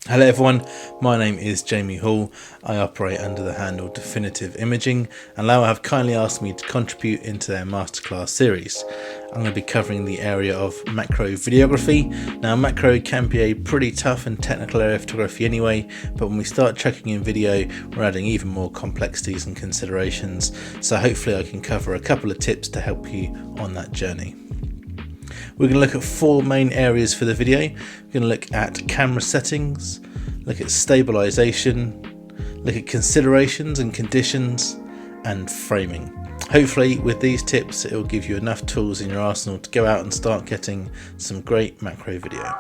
Hello everyone, my name is Jamie Hall. I operate under the handle Definitive Imaging, and Laowa have kindly asked me to contribute into their masterclass series. I'm going to be covering the area of macro videography. Now macro can be a pretty tough and technical area of photography anyway, but when we start chucking in video we're adding even more complexities and considerations, so hopefully I can cover a couple of tips to help you on that journey. We're going to look at four main areas for the video. We're going to look at camera settings, look at stabilisation, look at considerations and conditions, and framing. Hopefully with these tips it will give you enough tools in your arsenal to go out and start getting some great macro video.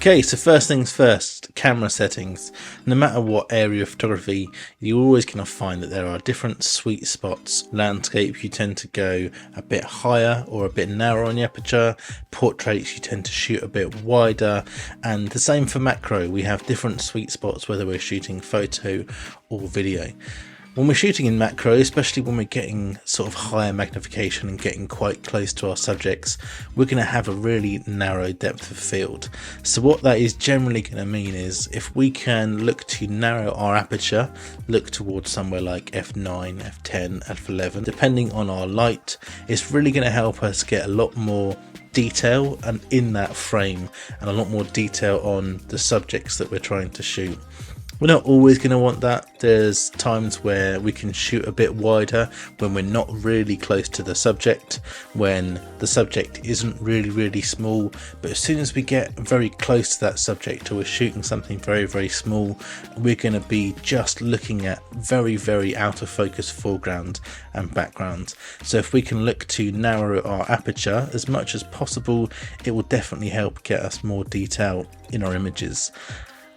Okay, so first things first, camera settings. No matter what area of photography, you're always going to find that there are different sweet spots. Landscape, you tend to go a bit higher or a bit narrower on the aperture. Portraits, you tend to shoot a bit wider. And the same for macro, we have different sweet spots whether we're shooting photo or video. When we're shooting in macro, especially when we're getting sort of higher magnification and getting quite close to our subjects, we're going to have a really narrow depth of field. So what that is generally going to mean is if we can look to narrow our aperture, look towards somewhere like f9, f10, f11, depending on our light, it's really going to help us get a lot more detail and in that frame and a lot more detail on the subjects that we're trying to shoot. We're not always going to want that. There's times where we can shoot a bit wider when we're not really close to the subject, when the subject isn't really small, but as soon as we get very close to that subject or we're shooting something very small, we're going to be just looking at very out of focus foreground and background. So if we can look to narrow our aperture as much as possible, it will definitely help get us more detail in our images.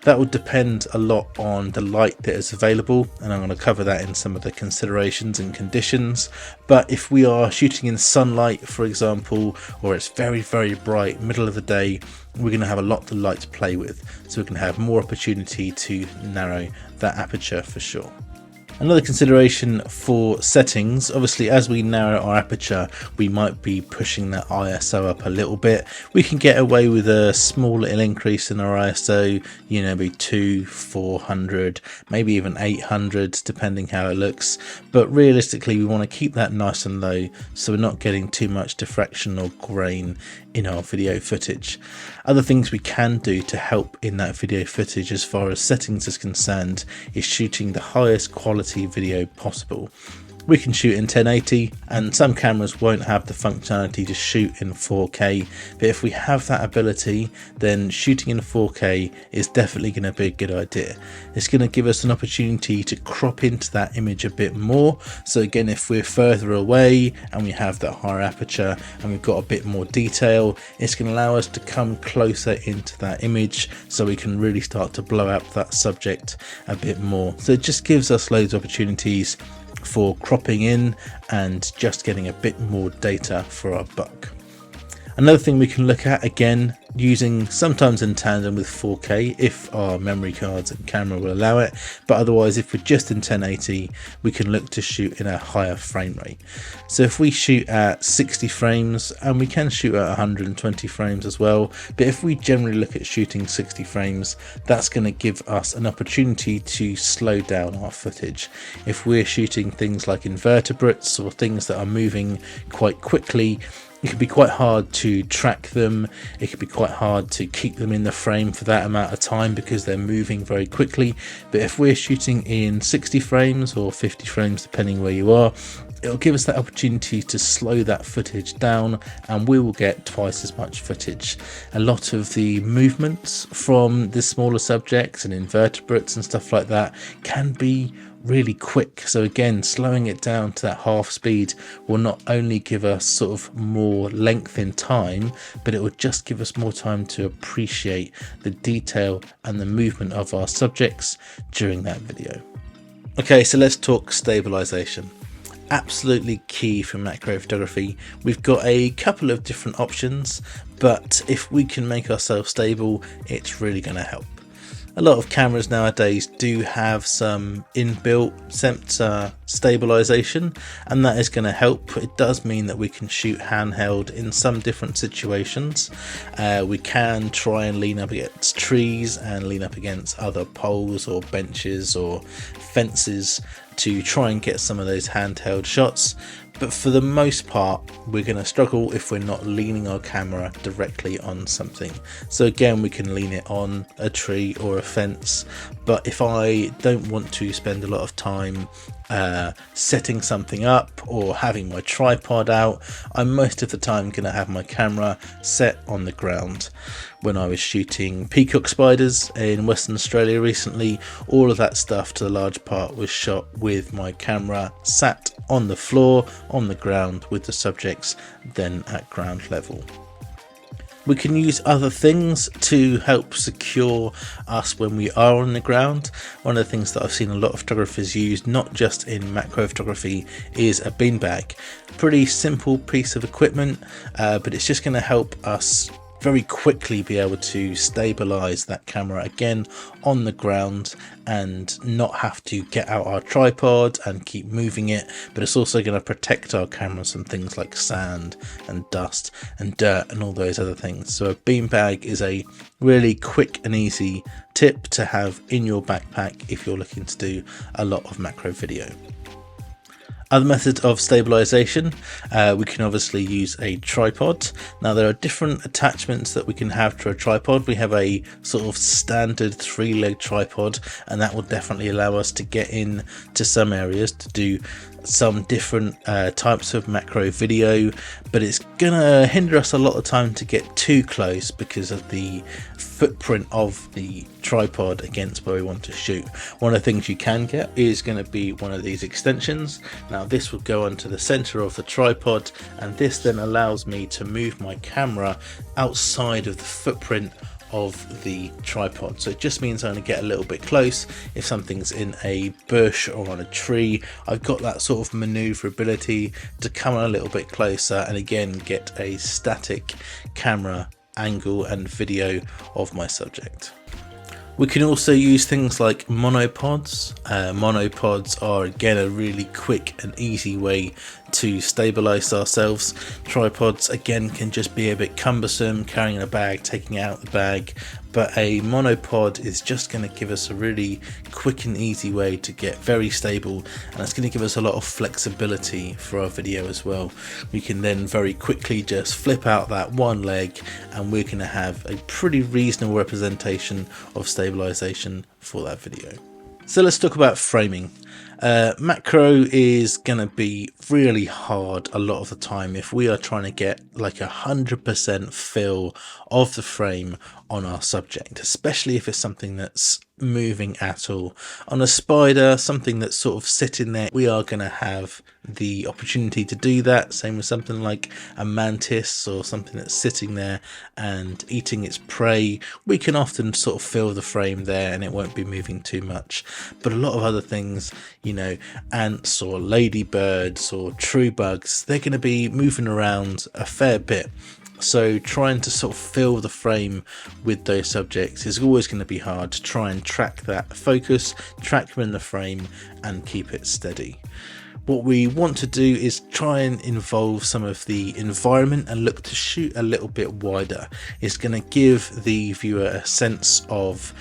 That will depend a lot on the light that is available, and I'm going to cover that in some of the considerations and conditions. But if we are shooting in sunlight, for example, or it's very bright, middle of the day, we're going to have a lot of light to play with, so we can have more opportunity to narrow that aperture for sure. Another consideration for settings, obviously as we narrow our aperture we might be pushing that ISO up a little bit. We can get away with a small little increase in our ISO, you know, maybe 200, 400, maybe even 800 depending how it looks, but realistically we want to keep that nice and low so we're not getting too much diffraction or grain in our video footage. Other things we can do to help in that video footage as far as settings is concerned is shooting the highest quality video possible. We can shoot in 1080 and some cameras won't have the functionality to shoot in 4K, but if we have that ability then shooting in 4K is definitely going to be a good idea. It's going to give us an opportunity to crop into that image a bit more. So again, if we're further away and we have that higher aperture and we've got a bit more detail, it's going to allow us to come closer into that image so we can really start to blow up that subject a bit more. So it just gives us loads of opportunities for cropping in and just getting a bit more data for our buck. Another thing we can look at, again using sometimes in tandem with 4K if our memory cards and camera will allow it, but otherwise if we're just in 1080 we can look to shoot in a higher frame rate. So if we shoot at 60 frames, and we can shoot at 120 frames as well, but if we generally look at shooting 60 frames, that's going to give us an opportunity to slow down our footage. If we're shooting things like invertebrates or things that are moving quite quickly, it can be quite hard to track them. It can be quite hard to keep them in the frame for that amount of time because they're moving very quickly. But if we're shooting in 60 frames or 50 frames depending where you are, it'll give us that opportunity to slow that footage down and we will get twice as much footage. A lot of the movements from the smaller subjects and invertebrates and stuff like that can be really quick, so again slowing it down to that half speed will not only give us sort of more length in time, but it will just give us more time to appreciate the detail and the movement of our subjects during that video. Okay, so let's talk stabilisation. absolutely key for macro photography. We've got a couple of different options, but if we can make ourselves stable, it's really going to help. A lot of cameras nowadays do have some inbuilt sensor stabilisation, and that is going to help. It does mean that we can shoot handheld in some different situations. We can try and lean up against trees and lean up against other poles or benches or fences to try and get some of those handheld shots. But for the most part, we're going to struggle if we're not leaning our camera directly on something. So again, we can lean it on a tree or a fence. But if I don't want to spend a lot of time setting something up or having my tripod out, I'm most of the time going to have my camera set on the ground. When I was shooting peacock spiders in Western Australia recently, all of that stuff to a large part was shot with my camera sat on the floor, on the ground, with the subjects then at ground level. We can use other things to help secure us when we are on the ground. One of the things that I've seen a lot of photographers use, not just in macro photography, is a beanbag. Pretty simple piece of equipment, but it's just going to help us very quickly be able to stabilize that camera again on the ground and not have to get out our tripod and keep moving it. But it's also going to protect our camera from things like sand and dust and dirt and all those other things. So a beanbag is a really quick and easy tip to have in your backpack if you're looking to do a lot of macro video. Other methods of stabilization, we can obviously use a tripod. Now there are different attachments that we can have to a tripod. We have a sort of standard 3-leg tripod, and that will definitely allow us to get in to some areas to do some different types of macro video, but it's gonna hinder us a lot of time to get too close because of the footprint of the tripod against where we want to shoot. One of the things you can get is going to be one of these extensions. Now this will go onto the center of the tripod, and this then allows me to move my camera outside of the footprint of the tripod. So it just means I'm going to get a little bit close. If something's in a bush or on a tree, I've got that sort of maneuverability to come a little bit closer and again get a static camera angle and video of my subject. We can also use things like monopods. Monopods are again a really quick and easy way to stabilize ourselves. Tripods again can just be a bit cumbersome, carrying a bag, taking out the bag, but a monopod is just going to give us a really quick and easy way to get very stable, and it's going to give us a lot of flexibility for our video as well. We can then very quickly just flip out that one leg and we're going to have a pretty reasonable representation of stabilization for that video. So let's talk about framing. Macro is going to be really hard a lot of the time if we are trying to get like 100% fill of the frame on our subject, especially if it's something that's moving at all. On a spider, something that's sort of sitting there, we are going to have the opportunity to do that. Same with something like a mantis or something that's sitting there and eating its prey. We can often sort of fill the frame there and it won't be moving too much. But a lot of other things, you know, ants or ladybirds or true bugs, they're going to be moving around a fair bit. So trying to sort of fill the frame with those subjects is always going to be hard to try and track that focus, track them in the frame and keep it steady. What we want to do is try and involve some of the environment and look to shoot a little bit wider. It's going to give the viewer a sense of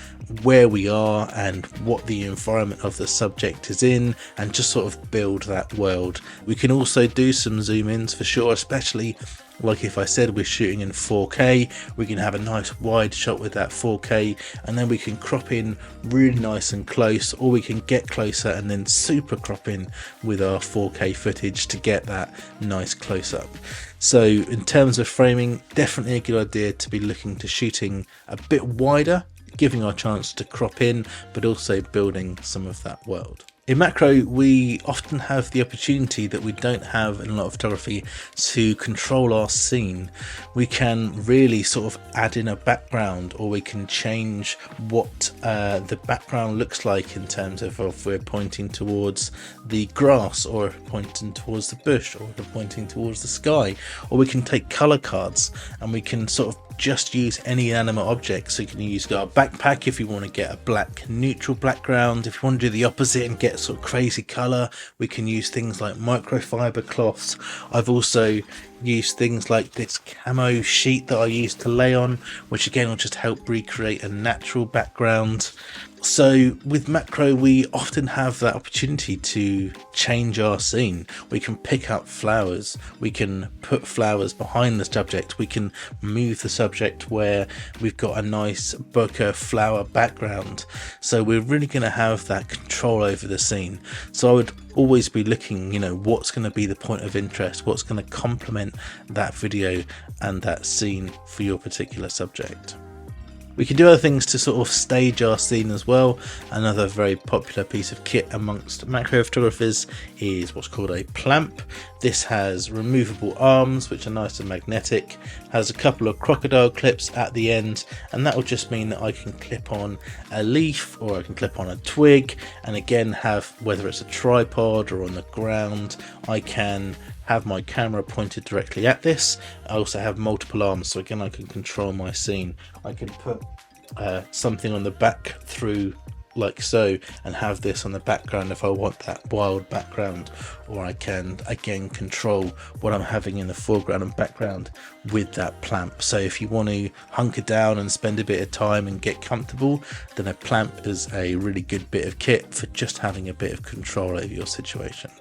where we are and what the environment of the subject is in, and just sort of build that world. We can also do some zoom ins for sure, especially like if I said we're shooting in 4K, we can have a nice wide shot with that 4K, and then we can crop in really nice and close, or we can get closer and then super crop in with our 4K footage to get that nice close up. So in terms of framing, definitely a good idea to be looking to shooting a bit wider, giving our chance to crop in, but also building some of that world. In macro, we often have the opportunity that we don't have in a lot of photography to control our scene. We can really sort of add in a background, or we can change what the background looks like in terms of if we're pointing towards the grass, or pointing towards the bush, or pointing towards the sky. Or we can take color cards and we can sort of just use any animate object. So you can use our backpack if you want to get a black neutral background. If you want to do the opposite and get sort of crazy color, we can use things like microfiber cloths. I've also used things like this camo sheet that I used to lay on, which again will just help recreate a natural background. So with macro, we often have that opportunity to change our scene. We can pick up flowers, we can put flowers behind the subject, we can move the subject where we've got a nice bokeh flower background. So we're really going to have that control over the scene. So I would always be looking, what's going to be the point of interest, what's going to complement that video and that scene for your particular subject. We can do other things to sort of stage our scene as well. Another very popular piece of kit amongst macro photographers is what's called a plamp. This has removable arms which are nice and magnetic, has a couple of crocodile clips at the end, and that will just mean that I can clip on a leaf or I can clip on a twig, and again have, whether it's a tripod or on the ground, I can have my camera pointed directly at this. I also have multiple arms, so again I can control my scene. I can put something on the back through like so and have this on the background if I want that wild background, or I can again control what I'm having in the foreground and background with that plamp. So if you want to hunker down and spend a bit of time and get comfortable, then a plamp is a really good bit of kit for just having a bit of control over your situation.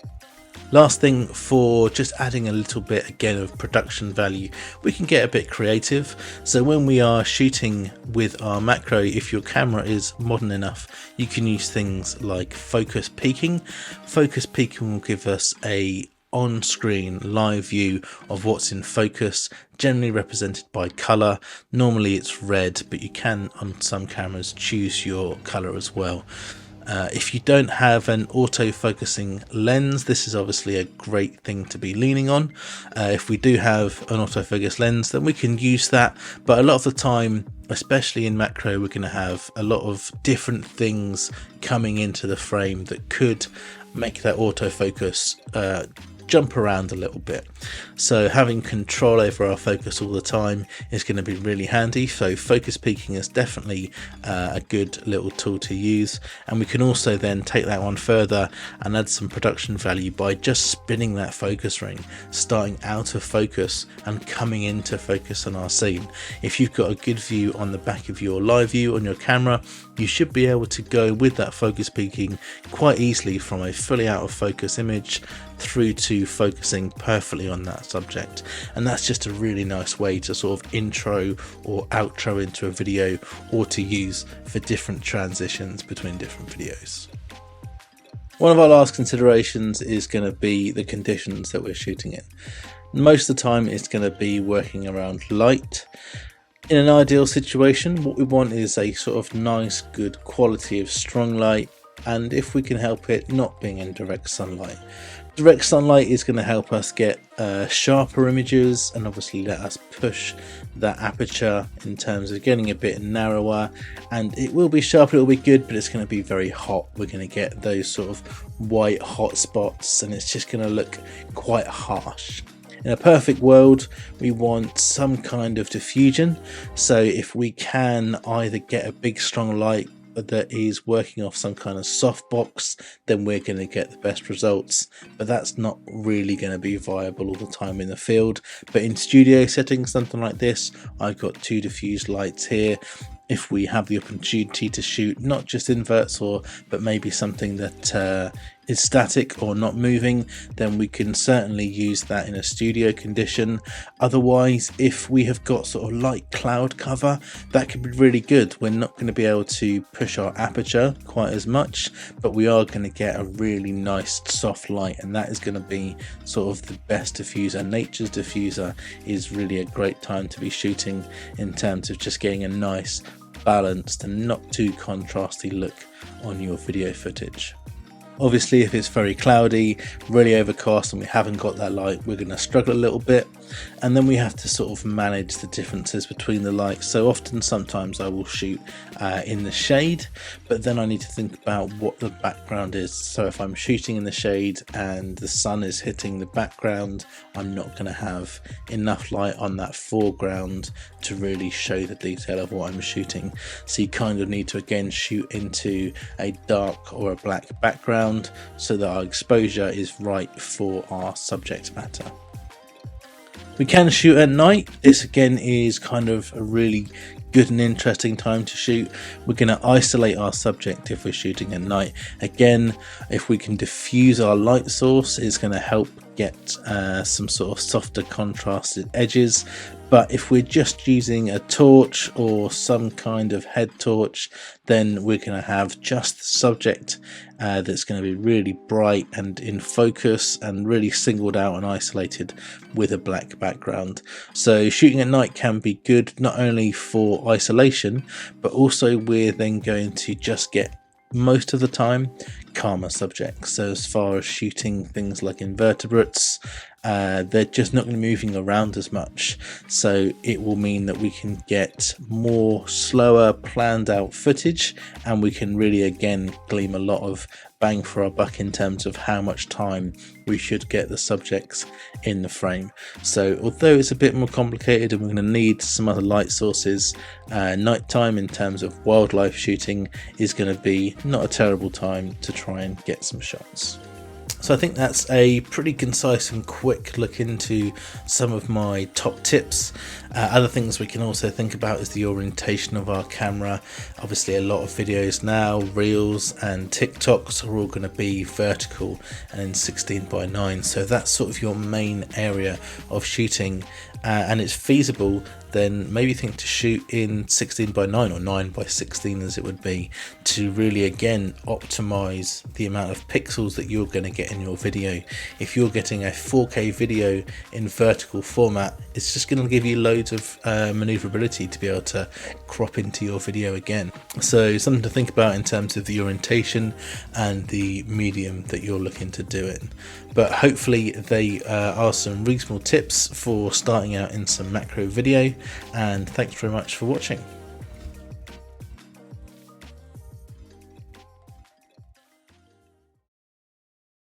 Last thing, for just adding a little bit again of production value, we can get a bit creative. So when we are shooting with our macro, if your camera is modern enough, you can use things like focus peaking. Focus peaking will give us a on-screen live view of what's in focus, generally represented by color. Normally it's red, but you can on some cameras choose your color as well. If you don't have an auto-focusing lens, this is obviously a great thing to be leaning on. If we do have an autofocus lens, then we can use that, but a lot of the time, especially in macro, we're going to have a lot of different things coming into the frame that could make that autofocus jump around a little bit. So having control over our focus all the time is going to be really handy. So focus peaking is definitely a good little tool to use, and we can also then take that one further and add some production value by just spinning that focus ring, starting out of focus and coming into focus on our scene. If you've got a good view on the back of your live view on your camera, you should be able to go with that focus peaking quite easily from a fully out of focus image through to focusing perfectly on that subject. And that's just a really nice way to sort of intro or outro into a video, or to use for different transitions between different videos. One of our last considerations is going to be the conditions that we're shooting in. Most of the time it's going to be working around light. In an ideal situation, what we want is a sort of nice, good quality of strong light, and if we can help it, not being in direct sunlight. Direct sunlight is going to help us get sharper images, and obviously let us push that aperture in terms of getting a bit narrower, and it will be sharp, it will be good, but it's going to be very hot. We're going to get those sort of white hot spots, and it's just going to look quite harsh. In a perfect world, we want some kind of diffusion, so if we can either get a big strong light that is working off some kind of softbox, then we're going to get the best results, but that's not really going to be viable all the time in the field. But in studio settings, something like this, I've got two diffused lights here. If we have the opportunity to shoot not just inverts, but maybe something that is static or not moving, then we can certainly use that in a studio condition. Otherwise, if we have got sort of light cloud cover, that could be really good. We're not going to be able to push our aperture quite as much, but we are going to get a really nice soft light, and that is going to be sort of the best diffuser. Nature's diffuser is really a great time to be shooting in terms of just getting a nice, balanced and not too contrasty look on your video footage. Obviously, if it's very cloudy, really overcast, and we haven't got that light, we're going to struggle a little bit. And then we have to sort of manage the differences between the lights. So often, sometimes I will shoot in the shade, but then I need to think about what the background is. So if I'm shooting in the shade and the sun is hitting the background, I'm not going to have enough light on that foreground to really show the detail of what I'm shooting. So you kind of need to again shoot into a dark or a black background so that our exposure is right for our subject matter. We can shoot at night. This again is kind of a really good and interesting time to shoot. We're going to isolate our subject if we're shooting at night. Again, if we can diffuse our light source, it's going to help get some sort of softer contrasted edges. But if we're just using a torch or some kind of head torch, then we're going to have just the subject that's going to be really bright and in focus and really singled out and isolated with a black background. So shooting at night can be good not only for isolation, but also we're then going to just get most of the time calmer subjects. So as far as shooting things like invertebrates, they're just not going to be moving around as much, so it will mean that we can get more slower planned out footage, and we can really again glean a lot of bang for our buck in terms of how much time we should get the subjects in the frame. So although it's a bit more complicated and we're going to need some other light sources, nighttime in terms of wildlife shooting is going to be not a terrible time to try and get some shots. So I think that's a pretty concise and quick look into some of my top tips. Other things we can also think about is the orientation of our camera. Obviously a lot of videos now, Reels and TikToks are all going to be vertical and in 16:9. So that's sort of your main area of shooting, and it's feasible, then maybe think to shoot in 16:9 or 9:16 as it would be, to really again optimize the amount of pixels that you're going to get in your video. If you're getting a 4K video in vertical format, it's just going to give you loads of maneuverability to be able to crop into your video again. So something to think about in terms of the orientation and the medium that you're looking to do it. But hopefully they are some reasonable tips for starting out in some macro video, and thanks very much for watching.